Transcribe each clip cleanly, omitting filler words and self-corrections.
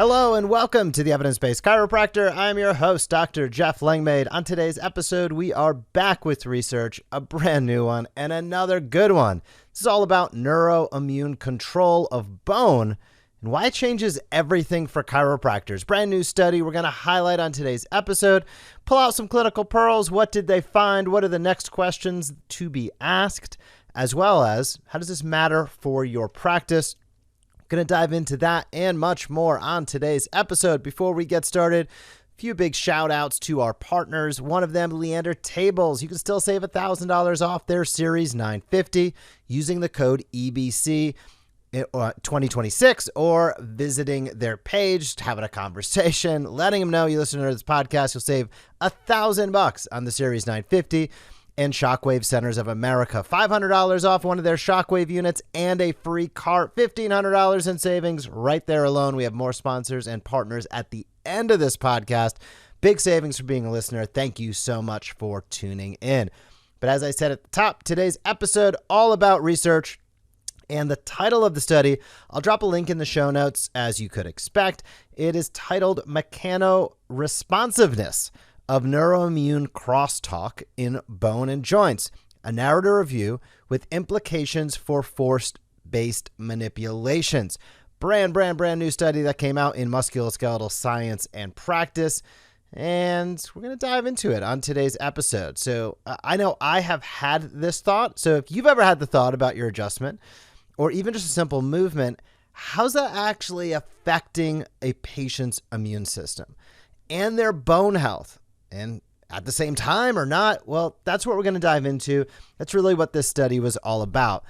Hello and welcome to the Evidence Based Chiropractor. I'm your host, Dr. Jeff Langmaid. On today's episode, we are back with research, a brand new one, and another good one. This is all about neuroimmune control of bone and why it changes everything for chiropractors. Brand new study we're going to highlight on today's episode. Pull out some clinical pearls. What did they find? What are the next questions to be asked? As well as, how does this matter for your practice? Going to dive into that and much more on today's episode. Before we get started, a few big shout outs to our partners. One of them, Leander Tables. You can still save $1,000 off their Series 950 using the code EBC 2026 or visiting their page, having a conversation, letting them know you listen to this podcast. You'll save $1,000 on the Series 950. And Shockwave Centers of America, $500 off one of their Shockwave units and a free cart, $1,500 in savings right there alone. We have more sponsors and partners at the end of this podcast. Big savings for being a listener. Thank you so much for tuning in. But as I said at the top, today's episode all about research and the title of the study. I'll drop a link in the show notes as you could expect. It is titled Mechanoresponsiveness of Neuroimmune Crosstalk in Bone and Joints, a narrative review with implications for force-based manipulations. Brand new study that came out in Musculoskeletal Science and Practice, and we're going to dive into it on today's episode. So I know I have had this thought, so if you've ever had the thought about your adjustment, or even just a simple movement, how's that actually affecting a patient's immune system and their bone health? And at the same time or not? Well, that's what we're going to dive into. That's really what this study was all about.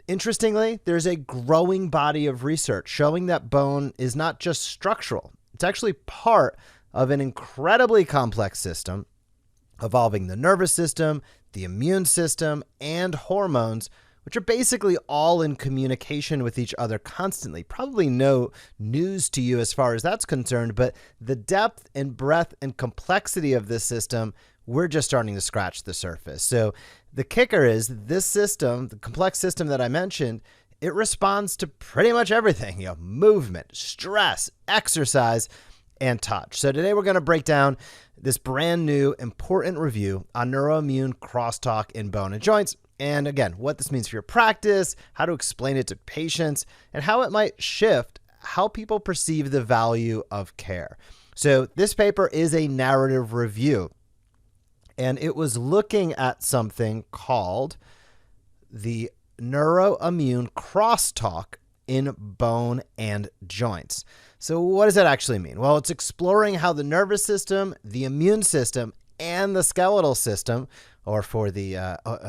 Interestingly, there's a growing body of research showing that bone is not just structural. It's actually part of an incredibly complex system involving the nervous system, the immune system, and hormones, which are basically all in communication with each other constantly. Probably no news to you as far as that's concerned, but the depth and breadth and complexity of this system, we're just starting to scratch the surface. So the kicker is this system, the complex system that I mentioned, it responds to pretty much everything, movement, stress, exercise, and touch. So today we're going to break down this brand new important review on neuroimmune crosstalk in bone and joints. And again, what this means for your practice, how to explain it to patients, and how it might shift how people perceive the value of care. So this paper is a narrative review, and it was looking at something called the neuroimmune crosstalk in bone and joints. So what does that actually mean? Well, it's exploring how the nervous system, the immune system, and the skeletal system, or for the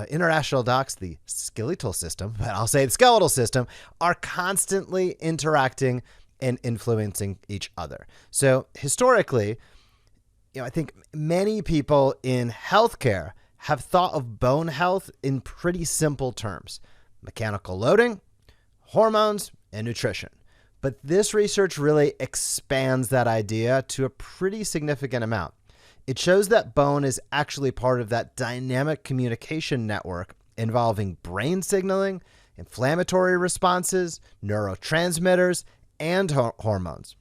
international docs, the skeletal system, but I'll say the skeletal system, are constantly interacting and influencing each other. So historically, I think many people in healthcare have thought of bone health in pretty simple terms: mechanical loading, hormones, and nutrition. But this research really expands that idea to a pretty significant amount. It shows that bone is actually part of that dynamic communication network involving brain signaling, inflammatory responses, neurotransmitters, and hormones.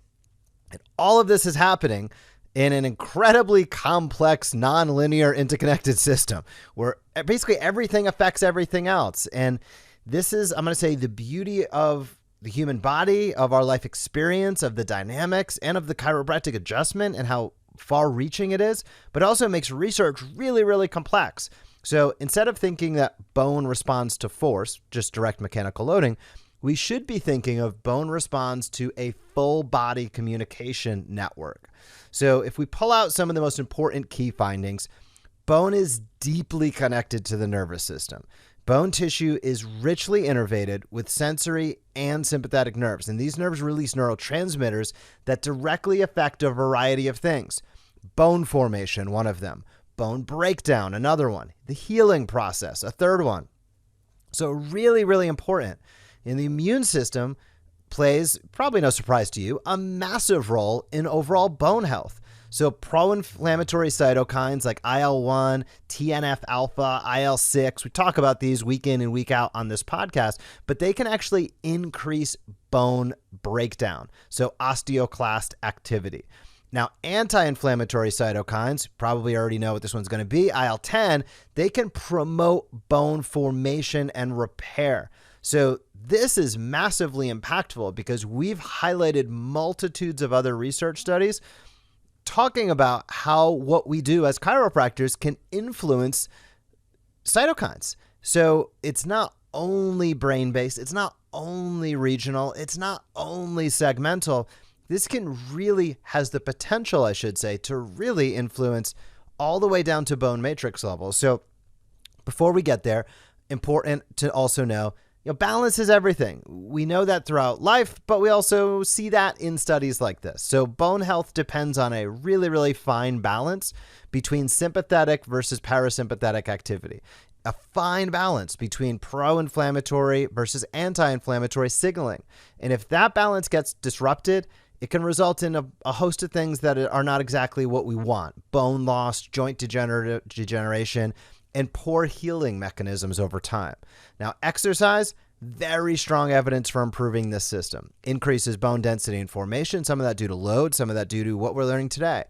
And all of this is happening in an incredibly complex, nonlinear, interconnected system where basically everything affects everything else. And this is, I'm going to say, the beauty of the human body, of our life experience, of the dynamics, and of the chiropractic adjustment and how far-reaching it is, but also makes research really, really complex. So instead of thinking that bone responds to force, just direct mechanical loading, we should be thinking of bone responds to a full body communication network. So if we pull out some of the most important key findings, bone is deeply connected to the nervous system. Bone tissue is richly innervated with sensory and sympathetic nerves, and these nerves release neurotransmitters that directly affect a variety of things. Bone formation, one of them. Bone breakdown, another one. The healing process, a third one. So really, really important. And the immune system plays, probably no surprise to you, a massive role in overall bone health. So pro-inflammatory cytokines like IL-1, TNF-alpha, IL-6, we talk about these week in and week out on this podcast, but they can actually increase bone breakdown, so osteoclast activity. Now, anti-inflammatory cytokines, probably already know what this one's going to be, IL-10, they can promote bone formation and repair. So this is massively impactful because we've highlighted multitudes of other research studies talking about how what we do as chiropractors can influence cytokines. So it's not only brain-based, it's not only regional, it's not only segmental. This can really has the potential, I should say, to really influence all the way down to bone matrix level. So before we get there, important to also know, balance is everything. We know that throughout life, but we also see that in studies like this. So bone health depends on a really, really fine balance between sympathetic versus parasympathetic activity. A fine balance between pro-inflammatory versus anti-inflammatory signaling. And if that balance gets disrupted, it can result in a host of things that are not exactly what we want. Bone loss, joint degeneration, and poor healing mechanisms over time. Now, exercise, very strong evidence for improving this system. Increases bone density and formation, some of that due to load, some of that due to what we're learning today.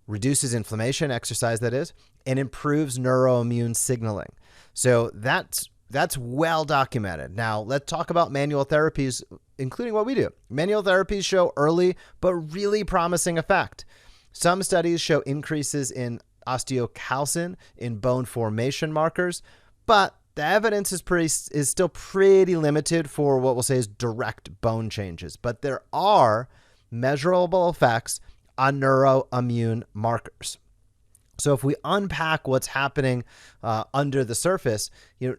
Reduces inflammation, exercise that is, and improves neuroimmune signaling. So that's well documented. Now, let's talk about manual therapies, including what we do. Manual therapies show early but really promising effect. Some studies show increases in osteocalcin in bone formation markers, but the evidence is still pretty limited for what we'll say is direct bone changes. But there are measurable effects on neuroimmune markers. So if we unpack what's happening under the surface,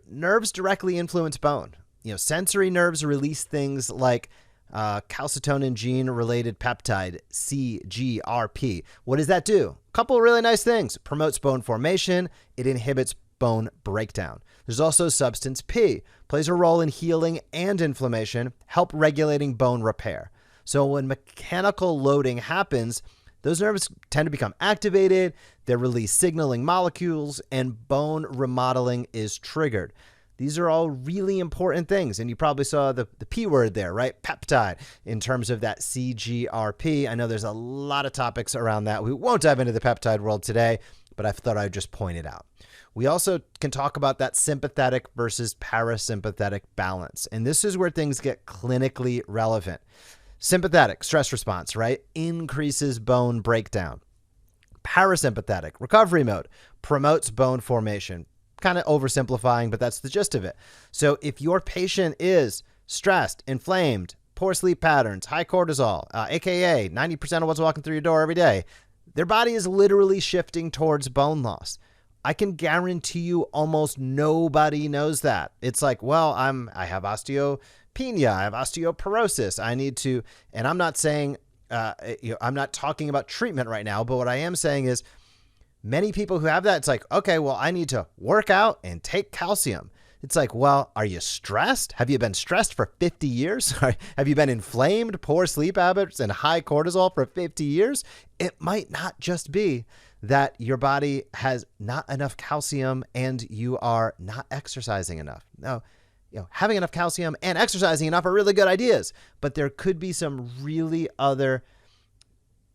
nerves directly influence bone. Sensory nerves release things like calcitonin gene-related peptide, CGRP. What does that do? A couple of really nice things. It promotes bone formation. It inhibits bone breakdown. There's also substance P, plays a role in healing and inflammation, help regulating bone repair. So when mechanical loading happens, those nerves tend to become activated, they release signaling molecules, and bone remodeling is triggered. These are all really important things. And you probably saw the P word there, right? Peptide in terms of that CGRP. I know there's a lot of topics around that. We won't dive into the peptide world today, but I thought I'd just point it out. We also can talk about that sympathetic versus parasympathetic balance. And this is where things get clinically relevant. Sympathetic, stress response, right? Increases bone breakdown. Parasympathetic, recovery mode, promotes bone formation. Kind of oversimplifying, but that's the gist of it. So if your patient is stressed, inflamed, poor sleep patterns, high cortisol, aka 90% of what's walking through your door every day, their body is literally shifting towards bone loss. I can guarantee you almost nobody knows that. It's like, well, I have osteopenia, I have osteoporosis. I need to, and I'm not saying, I'm not talking about treatment right now, but what I am saying is many people who have that, it's like, okay, well, I need to work out and take calcium. It's like, well, are you stressed? Have you been stressed for 50 years? Have you been inflamed, poor sleep habits, and high cortisol for 50 years? It might not just be that your body has not enough calcium and you are not exercising enough. No, having enough calcium and exercising enough are really good ideas, but there could be some really other,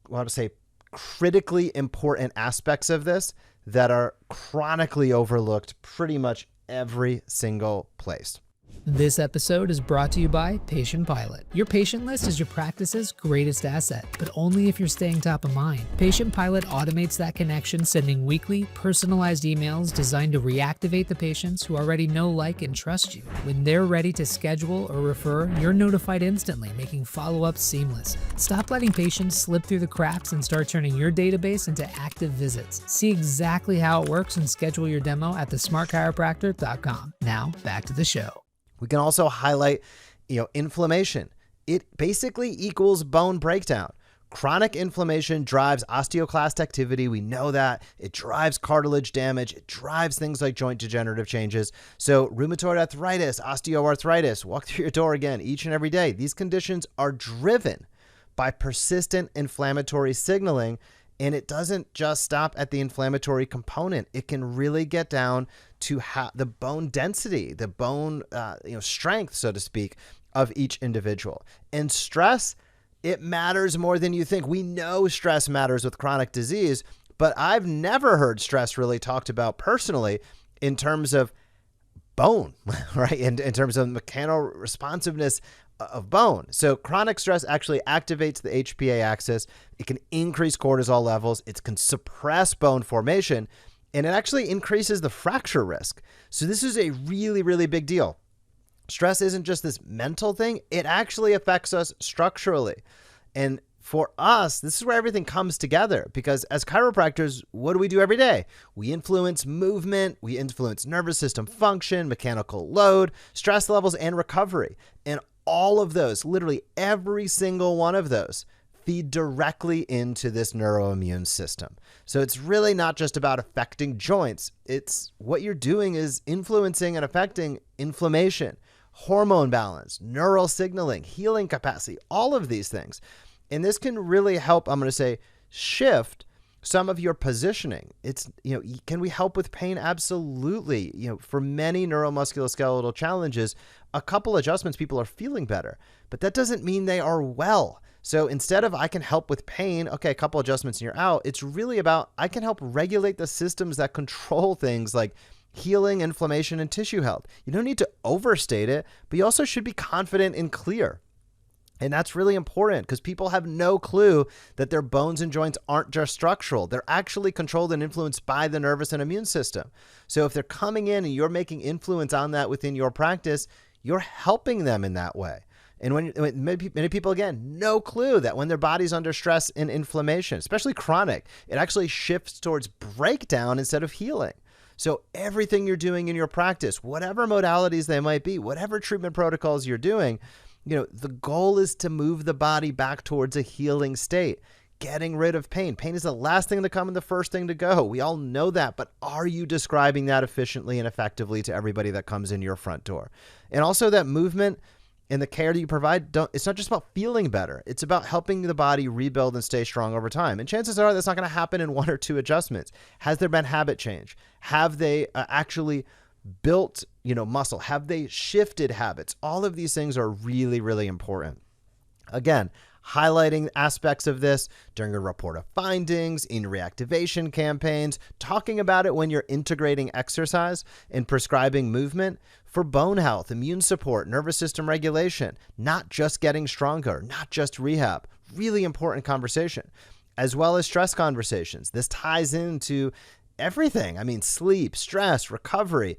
what I would say, critically important aspects of this that are chronically overlooked pretty much every single place. This episode is brought to you by Patient Pilot. Your patient list is your practice's greatest asset, but only if you're staying top of mind. Patient Pilot automates that connection, sending weekly, personalized emails designed to reactivate the patients who already know, like, and trust you. When they're ready to schedule or refer, you're notified instantly, making follow-up seamless. Stop letting patients slip through the cracks and start turning your database into active visits. See exactly how it works and schedule your demo at thesmartchiropractor.com. Now, back to the show. We can also highlight, inflammation. It basically equals bone breakdown. Chronic inflammation drives osteoclast activity. We know that. It drives cartilage damage. It drives things like joint degenerative changes. So rheumatoid arthritis, osteoarthritis, walk through your door again each and every day. These conditions are driven by persistent inflammatory signaling, And it doesn't just stop at the inflammatory component. It can really get down to the bone density, the bone strength, so to speak, of each individual. And stress, it matters more than you think. We know stress matters with chronic disease, but I've never heard stress really talked about personally in terms of bone, right? In terms of mechanical responsiveness of bone. So chronic stress actually activates the HPA axis. It can increase cortisol levels. It can suppress bone formation, and it actually increases the fracture risk. So this is a really, really big deal. Stress isn't just this mental thing. It actually affects us structurally. And for us, this is where everything comes together, because as chiropractors, what do we do every day? We influence movement, we influence nervous system function, mechanical load, stress levels, and recovery. And all of those, literally every single one of those, feed directly into this neuroimmune system. So it's really not just about affecting joints. It's what you're doing is influencing and affecting inflammation, hormone balance, neural signaling, healing capacity, all of these things. And this can really help, I'm going to say, shift some of your positioning. It's, can we help with pain? Absolutely. For many neuromusculoskeletal challenges, a couple adjustments, people are feeling better, but that doesn't mean they are well. So instead of I can help with pain, okay, a couple adjustments and you're out, it's really about I can help regulate the systems that control things like healing, inflammation, and tissue health. You don't need to overstate it, but you also should be confident and clear. And that's really important because people have no clue that their bones and joints aren't just structural. They're actually controlled and influenced by the nervous and immune system. So if they're coming in and you're making influence on that within your practice, you're helping them in that way. And when many people, again, no clue that when their body's under stress and inflammation, especially chronic, it actually shifts towards breakdown instead of healing. So everything you're doing in your practice, whatever modalities they might be, whatever treatment protocols you're doing, the goal is to move the body back towards a healing state, getting rid of pain. Pain is the last thing to come and the first thing to go. We all know that, but are you describing that efficiently and effectively to everybody that comes in your front door? And also that movement and the care that you provide, it's not just about feeling better. It's about helping the body rebuild and stay strong over time. And chances are that's not going to happen in one or two adjustments. Has there been habit change? Have they actually built, muscle? Have they shifted habits? All of these things are really, really important. Again, highlighting aspects of this during a report of findings, in reactivation campaigns, talking about it when you're integrating exercise and prescribing movement for bone health, immune support, nervous system regulation, not just getting stronger, not just rehab. Really important conversation, as well as stress conversations. This ties into everything. I mean, sleep, stress, recovery.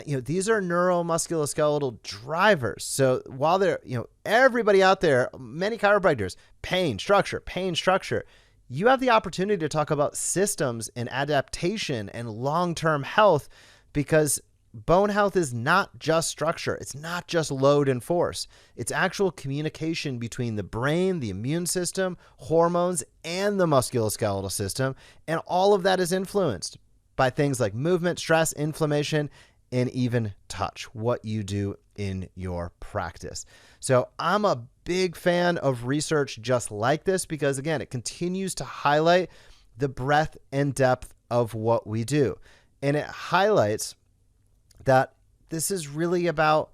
These are neuromusculoskeletal drivers. So while they're, everybody out there, many chiropractors, pain structure, you have the opportunity to talk about systems and adaptation and long-term health, because bone health is not just structure. It's not just load and force. It's actual communication between the brain, the immune system, hormones, and the musculoskeletal system. And all of that is influenced by things like movement, stress, inflammation, and even touch, what you do in your practice. So I'm a big fan of research just like this because, again, it continues to highlight the breadth and depth of what we do. And it highlights that this is really about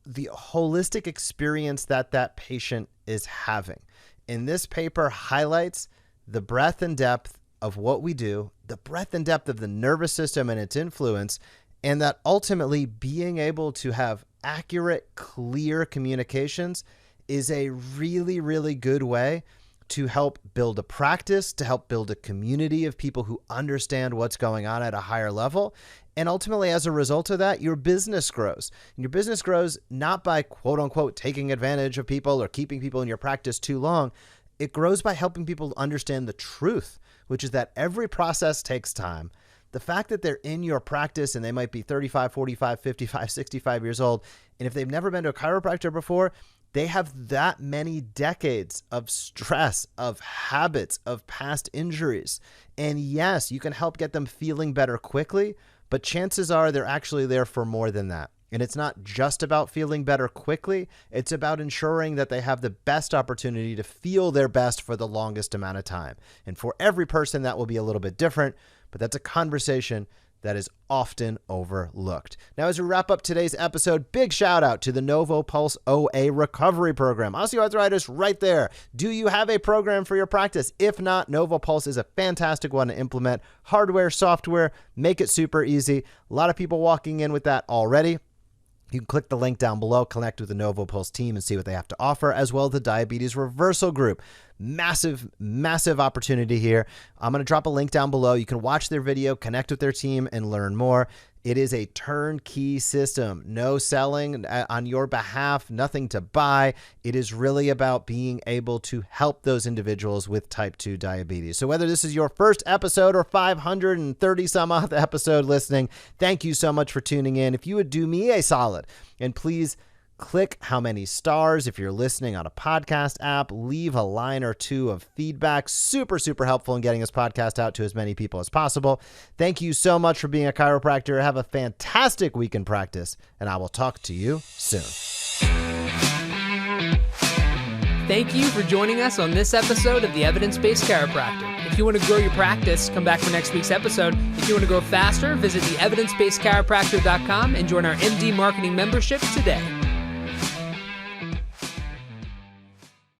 the holistic experience that patient is having. And this paper highlights the breadth and depth of what we do, the breadth and depth of the nervous system and its influence, and that ultimately being able to have accurate, clear communications is a really, really good way to help build a practice, to help build a community of people who understand what's going on at a higher level. And ultimately, as a result of that, your business grows. And your business grows not by, quote unquote, taking advantage of people or keeping people in your practice too long. It grows by helping people understand the truth, which is that every process takes time. The fact that they're in your practice and they might be 35, 45, 55, 65 years old, and if they've never been to a chiropractor before, they have that many decades of stress, of habits, of past injuries. And yes, you can help get them feeling better quickly, but chances are they're actually there for more than that. And it's not just about feeling better quickly. It's about ensuring that they have the best opportunity to feel their best for the longest amount of time. And for every person, that will be a little bit different, but that's a conversation that is often overlooked. Now, as we wrap up today's episode, big shout out to the NovoPulse OA Recovery Program. Osteoarthritis right there. Do you have a program for your practice? If not, NovoPulse is a fantastic one to implement. Hardware, software, make it super easy. A lot of people walking in with that already. You can click the link down below, connect with the NovoPulse team and see what they have to offer, as well as the Diabetes Reversal Group. Massive, massive opportunity here. I'm going to drop a link down below. You can watch their video, connect with their team, and learn more. It is a turnkey system. No selling on your behalf, nothing to buy. It is really about being able to help those individuals with type 2 diabetes. So whether this is your first episode or 530 some odd episode listening, thank you so much for tuning in. If you would do me a solid and please click how many stars if you're listening on a podcast app. Leave a line or two of feedback. Super, super helpful in getting this podcast out to as many people as possible. Thank you so much for being a chiropractor. Have a fantastic week in practice, and I will talk to you soon. Thank you for joining us on this episode of the Evidence Based Chiropractor. If you want to grow your practice, come back for next week's episode. If you want to grow faster, visit the evidencebasedchiropractor.com and join our MD Marketing membership today.